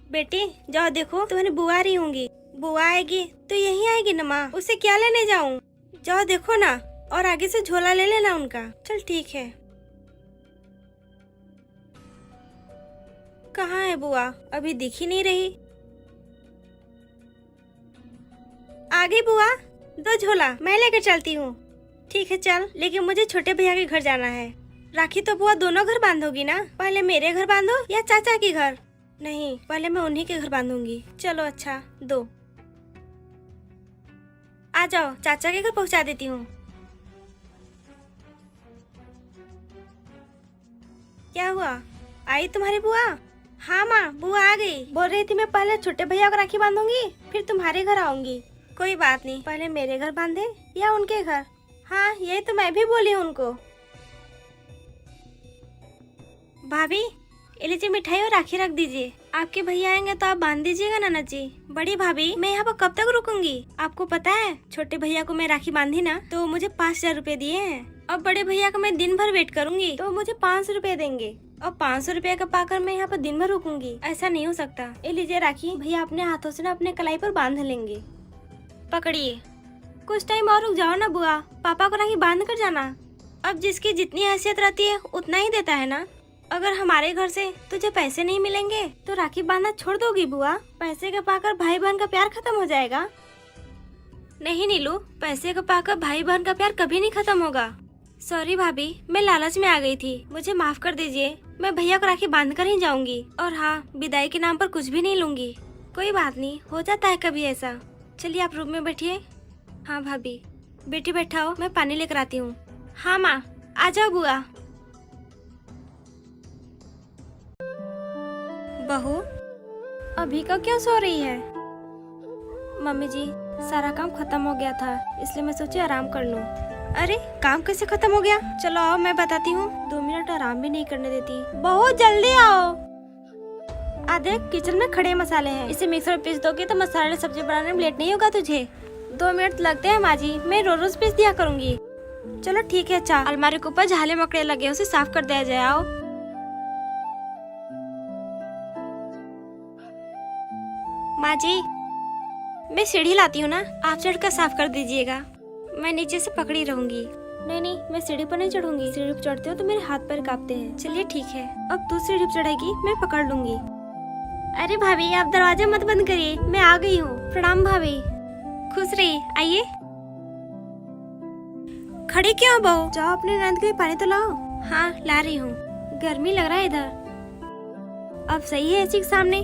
बेटी जाओ देखो तुम्हारी बुआ आ रही होंगी। बुआ आएगी तो यहीं आएगी ना माँ, उसे क्या लेने जाऊँ? जाओ देखो ना, और आगे से झोला ले लेना उनका। चल ठीक है। कहाँ है बुआ? अभी दिख ही नहीं रही। आ गई बुआ, दो झोला मैं लेकर चलती हूँ। ठीक है चल, लेकिन मुझे छोटे भैया के घर जाना है। राखी तो बुआ दोनों घर बांधोगी ना? पहले मेरे घर बांधो या चाचा के घर? नहीं, पहले मैं उन्हीं के घर बांधूंगी। चलो अच्छा, दो। आ जाओ, चाचा के घर पहुंचा देती हूँ। क्या हुआ, आई तुम्हारी बुआ? हाँ माँ, बुआ आ गई। बोल रही थी मैं पहले छोटे भैया को राखी बांधूंगी, फिर तुम्हारे घर आऊंगी। कोई बात नहीं, पहले मेरे घर बांधे या उनके घर? हाँ, यही तो मैं भी बोली उनको। भाभी, ये लीजिए मिठाई और राखी रख दीजिए। आपके भैया आएंगे तो आप बांध दीजिएगा नाना जी। बड़ी भाभी, मैं यहाँ पर कब तक रुकूंगी? आपको पता है, छोटे भैया को मैं राखी बांधी ना तो मुझे 5,000 रूपए दिए हैं। अब बड़े भैया का मैं दिन भर वेट करूंगी तो मुझे 500 रूपए देंगे। और 500 रूपए का पाकर मैं यहाँ पर दिन भर रुकूंगी? ऐसा नहीं हो सकता। ये लीजिए राखी, भैया अपने हाथों से ना अपने कलाई पर बांध लेंगे। पकड़िए। कुछ टाइम और रुक जाओ ना बुआ, पापा को राखी बांध कर जाना। अब जिसकी जितनी हैसियत रहती है उतना ही देता है ना। अगर हमारे घर से तुझे पैसे नहीं मिलेंगे तो राखी बांधना छोड़ दोगी बुआ? पैसे का पाकर भाई बहन का प्यार खत्म हो जाएगा? नहीं नीलू, पैसे का पाकर भाई बहन का प्यार कभी नहीं खत्म होगा। सॉरी भाभी, मैं लालच में आ गई थी, मुझे माफ कर दीजिए। मैं भैया को राखी बांध कर ही जाऊंगी। और हाँ, विदाई के नाम पर कुछ भी नहीं लूंगी। कोई बात नहीं, हो जाता है कभी ऐसा। चलिए आप रूम में बैठिए। हाँ भाभी। बेटी बैठाओ, मैं पानी लेकर आती हूँ। हाँ माँ, आ जाओ बुआ। बहू, अभी का क्यों सो रही है? मम्मी जी, सारा काम खत्म हो गया था, इसलिए मैं सोची आराम कर लूं। अरे, काम कैसे खत्म हो गया? चलो आओ, मैं बताती हूँ। 2 मिनट आराम भी नहीं करने देती। बहू जल्दी आओ। देख, किचन में खड़े मसाले हैं, इसे मिक्सर में पीस दोगे तो मसाले सब्जी बनाने में लेट नहीं होगा तुझे। 2 मिनट लगते हैं माँ जी, मैं रोज पीस दिया करूँगी। चलो ठीक है। अच्छा, अलमारी के ऊपर झाले मकड़े लगे, उसे साफ कर दिया जाए। आओ। माँ जी, मैं सीढ़ी लाती हूँ ना, आप चढ़कर साफ कर दीजिएगा। मैं नीचे से पकड़ी रहूंगी। नहीं, मैं सीढ़ी पर नहीं चढ़ूंगी। सीढ़ी पर चढ़ते हो तो मेरे हाथ पैर कांपते हैं। चलिए ठीक है, अब तू सीढ़ी पर चढ़ेगी, मैं पकड़ लूंगी। अरे भाभी, आप दरवाजा मत बंद करिए, मैं आ गई हूँ। प्रणाम भाभी। खुश रही, आइए। खड़ी क्यों बहू? जाओ अपने नंद के लिए पानी तो लाओ। हाँ, ला रही हूँ। गर्मी लग रहा है इधर। अब सही है एसी के सामने।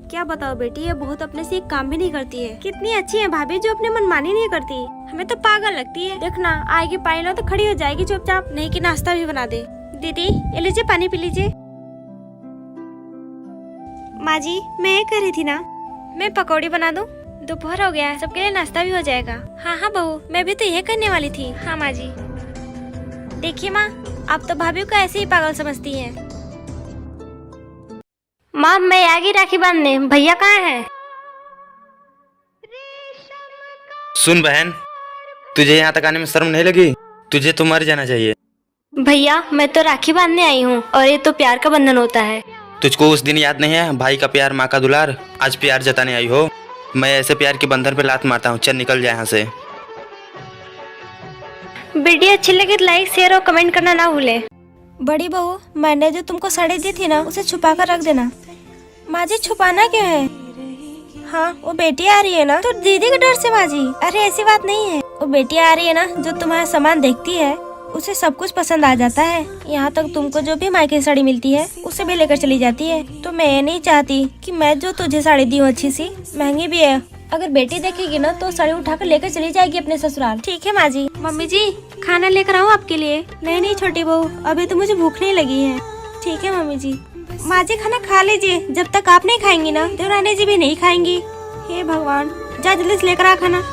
क्या बताओ बेटी, ये बहुत अपने से एक काम भी नहीं करती है। कितनी अच्छी है भाभी, जो अपने मनमानी नहीं करती। हमें तो पागल लगती है। देखना, आएगी पानी लो तो खड़ी हो जाएगी चुपचाप, नहीं कि नाश्ता भी बना दे। दीदी, ये लीजिए पानी पी लीजिए। माँ जी, मैं ये कह रही थी ना, मैं पकौड़ी बना दूं? दोपहर हो गया है, सबके लिए नाश्ता भी हो जाएगा। हाँ बहू, मैं भी तो ये करने वाली थी। हाँ माँ जी। देखिए माँ, आप तो भाभी को ऐसे ही पागल समझती हैं। माँ, मैं आ गई राखी बांधने, भैया कहाँ है? सुन बहन, तुझे यहाँ तक आने में शर्म नहीं लगी? तुझे तो मर जाना चाहिए। भैया, मैं तो राखी बांधने आई हूँ, और ये तो प्यार का बंधन होता है। तुझको उस दिन याद नहीं है, भाई का प्यार माँ का दुलार? आज प्यार जताने आई हो? मैं ऐसे प्यार के बंधन पे लात मारता हूँ। चल निकल जा यहाँ से। वीडियो अच्छी लगे तो लाइक, शेयर और कमेंट करना ना भूले। बड़ी बहू, मैंने जो तुमको साड़ी दी थी ना, उसे छुपा कर रख देना। माँ जी, छुपाना क्यों है? हाँ, वो बेटी आ रही है ना, तो दीदी के डर से माँ जी। अरे ऐसी बात नहीं है, वो बेटी आ रही है ना, जो तुम्हारा सामान देखती है उसे सब कुछ पसंद आ जाता है। यहाँ तक तुमको जो भी मायके साड़ी मिलती है उसे भी लेकर चली जाती है। तो मैं ये नहीं चाहती कि मैं जो तुझे साड़ी दी हूँ अच्छी सी, महंगी भी है, अगर बेटी देखेगी ना तो साड़ी उठाकर लेकर चली जाएगी अपने ससुराल। ठीक है माँ जी। मम्मी जी, खाना लेकर आऊँ आपके लिए? नहीं छोटी बहू, अभी तो मुझे भूख नहीं लगी है। ठीक है मम्मी जी। माँ जी, खाना खा लीजिए, जब तक आप नहीं खाएंगी ना देवरानी जी भी नहीं खाएंगी। हे भगवान, जा जल्दी से लेकर आ खाना।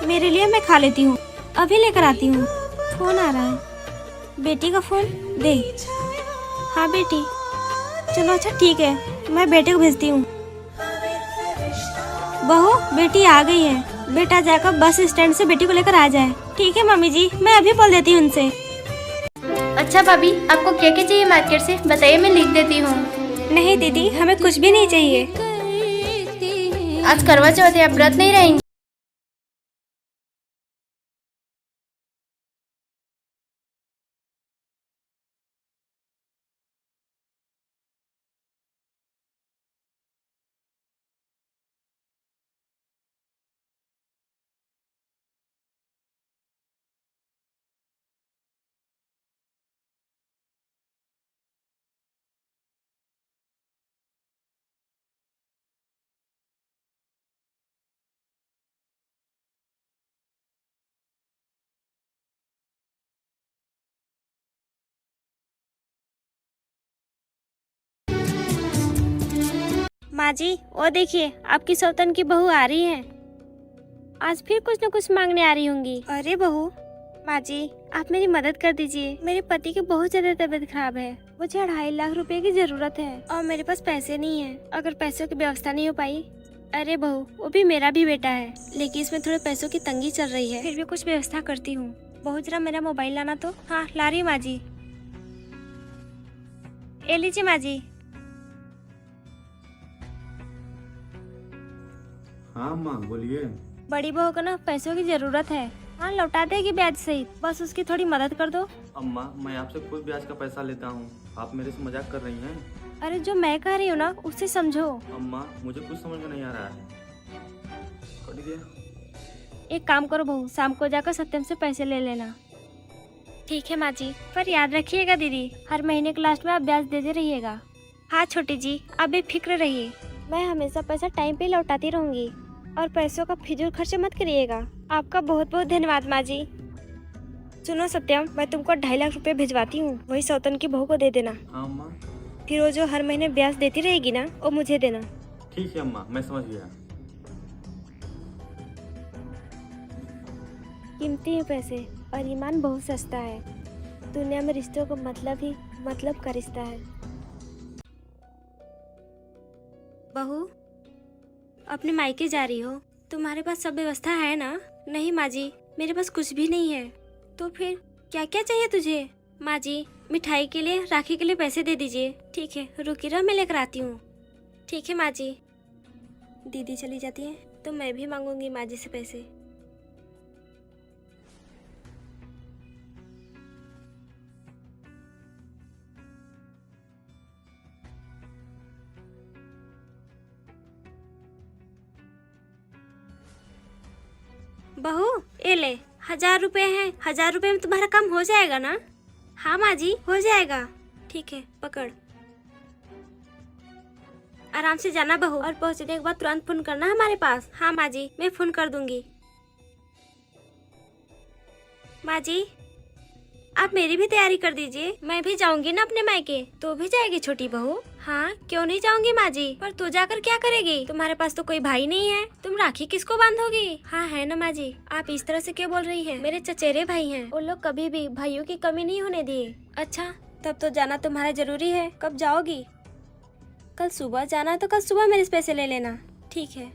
मेरे लिए मैं खा लेती हूँ, अभी लेकर आती हूँ। फोन आ रहा है, बेटी का फोन दे। हाँ बेटी, चलो अच्छा ठीक है, मैं बेटे को भेजती हूँ। बहू, बेटी आ गई है, बेटा जाकर बस स्टैंड से बेटी को लेकर आ जाए। ठीक है मम्मी जी, मैं अभी बोल देती हूँ उनसे। अच्छा भाभी, आपको क्या क्या चाहिए मार्केट से बताइए, मैं लिख देती हूँ। नहीं दीदी, हमें कुछ भी नहीं चाहिए। आज करवा चौथ है, आप व्रत नहीं रहेंगे? माँ जी, वो देखिए आपकी सौतन की बहू आ रही है। आज फिर कुछ न कुछ मांगने आ रही होंगी। अरे बहू, माँ जी आप मेरी मदद कर दीजिए। मेरे पति की बहुत ज्यादा तबीयत खराब है, मुझे 2.5 लाख रुपए की जरूरत है और मेरे पास पैसे नहीं है। अगर पैसों की व्यवस्था नहीं हो पाई। अरे बहू, वो भी मेरा भी बेटा है, लेकिन इसमें थोड़े पैसों की तंगी चल रही है। फिर भी कुछ व्यवस्था करती हूँ। बहू जरा मेरा मोबाइल लाना तो। हाँ ला रही हूँ माँ जी। ए लीजिए माँ जी। हाँ माँ बोलिए। बड़ी बहू को ना पैसों की जरूरत है। हाँ लौटा देगी ब्याज सहित, बस उसकी थोड़ी मदद कर दो। अम्मा मैं आपसे खुद ब्याज का पैसा लेता हूँ, आप मेरे से मजाक कर रही हैं। अरे जो मैं कह रही हूँ ना उससे समझो। अम्मा मुझे कुछ समझ में नहीं आ रहा है। कर दीजिए। एक काम करो बहू, शाम को जाकर सत्यम से पैसे ले लेना। ठीक है माँ जी, पर याद रखिएगा दीदी, हर महीने के लास्ट में आप ब्याज देते रहिएगा। हाँ छोटी जी, आप बेफिक्र रहिए, मैं हमेशा पैसा टाइम पे लौटाती रहूंगी और पैसों का फिजूल खर्च मत करिएगा। आपका बहुत बहुत धन्यवाद माँ जी। सुनो सत्यम, मैं तुमको 2.5 लाख रुपए भिजवाती हूँ, वही सौतन की बहू को दे देना। हाँ अम्मा। फिर वो जो हर महीने ब्याज देती रहेगी ना, वो मुझे देना। ठीक है अम्मा, मैं समझ गया। कीमती है पैसे और ईमान बहुत सस्ता है। दुनिया में रिश्तों का मतलब ही मतलब का रिश्ता है। बहू, अपने मायके जा रही हो, तुम्हारे पास सब व्यवस्था है ना? नहीं माँ जी, मेरे पास कुछ भी नहीं है। तो फिर क्या क्या चाहिए तुझे? माँ जी मिठाई के लिए, राखी के लिए पैसे दे दीजिए। ठीक है रुकी रहो, मैं लेकर आती हूँ। ठीक है माँ जी। दीदी चली जाती है तो मैं भी मांगूंगी माँ जी से पैसे। बहू ये ले, 1000 रुपए हैं। 1000 रुपए में तुम्हारा काम हो जाएगा ना? हाँ माँ जी हो जाएगा। ठीक है पकड़, आराम से जाना बहू, और पहुँचने के बाद तुरंत फोन करना हमारे पास। हाँ माँ जी मैं फोन कर दूंगी। माँ जी आप मेरी भी तैयारी कर दीजिए, मैं भी जाऊंगी ना अपने मायके। तो भी जाएगी छोटी बहू? हाँ क्यों नहीं जाऊंगी माँ जी, पर तू जाकर क्या करेगी? तुम्हारे पास तो कोई भाई नहीं है, तुम राखी किसको बांधोगी? हाँ है ना माँ जी, आप इस तरह से क्यों बोल रही हैं? मेरे चचेरे भाई हैं, उन लोग कभी भी भाइयों की कमी नहीं होने दिए। अच्छा तब तो जाना तुम्हारा जरूरी है। कब जाओगी? कल सुबह जाना है तो कल सुबह मेरे से पैसे ले लेना। ठीक है।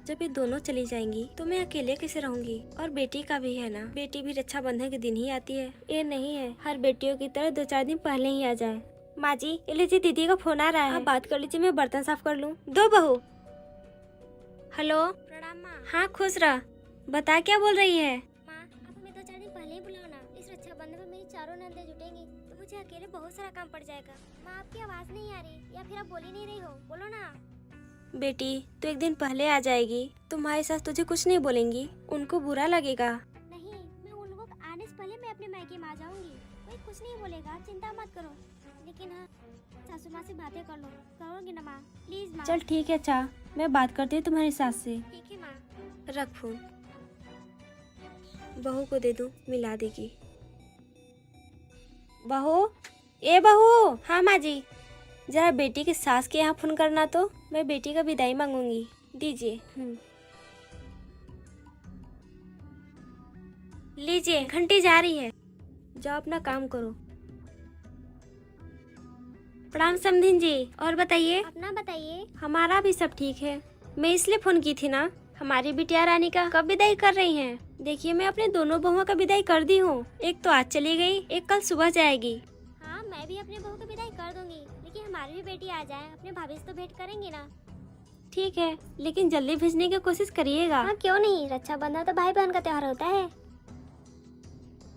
जब ये दोनों चली जाएंगी तो मैं अकेले कैसे रहूंगी? और बेटी का भी है ना, बेटी भी रक्षाबंधन के दिन ही आती है। ये नहीं है हर बेटियों की तरह 2-4 दिन पहले ही आ जाए। माँ जी ये लीजिए, दीदी का फोन आ रहा है, आप बात कर लीजिए, मैं बर्तन साफ कर लूँ। दो बहू। हेलो प्रणाम माँ। हाँ खुश रह, बता क्या बोल रही है? माँ आप हमें 2-4 दिन पहले ही बुलाओ ना, इस रक्षाबंधन में मेरी चारों नंदें जुटेंगी तो मुझे अकेले बहुत सारा काम पड़ जाएगा। माँ आपकी आवाज़ नहीं आ रही, या फिर आप बोल ही नहीं रही हो? बोलो ना। बेटी तो एक दिन पहले आ जाएगी, तुम्हारी सास तुझे कुछ नहीं बोलेंगी, उनको बुरा लगेगा। नहीं, मैं उन लोगों को आने से पहले मैं अपने मायके में आ जाऊंगी, कोई कुछ नहीं बोलेगा, चिंता मत करो। लेकिन हाँ सासू माँ से बातें कर लो, करोगे ना माँ? प्लीज माँ। चल ठीक है, अच्छा मैं बात करती हूँ तुम्हारी सास से। ठीक है माँ। रख फोन, बहू को दे दूं, मिला देगी। बहू, ए बहू। हाँ माँ जी, जरा बेटी की सास के यहाँ फोन करना तो, मैं बेटी का विदाई मांगूंगी। दीजिए। लीजिए, घंटी जा रही है, जाओ अपना काम करो। प्रणाम समधिन जी, और बताइए? अपना बताइए। हमारा भी सब ठीक है। मैं इसलिए फोन की थी ना, हमारी बिटिया रानी का कब विदाई कर रही हैं? देखिए मैं अपने दोनों बहुओं का विदाई कर दी हूँ, एक तो आज चली गई, एक कल सुबह जाएगी। हाँ मैं भी अपने बहू की विदाई कर दूंगी, लेकिन हमारी भी बेटी आ जाए, अपने भाभी से तो भेंट करेंगे ना। ठीक है, लेकिन जल्दी भेजने की कोशिश करिएगा। हाँ क्यों नहीं, रक्षाबंधन तो भाई बहन का त्योहार होता है।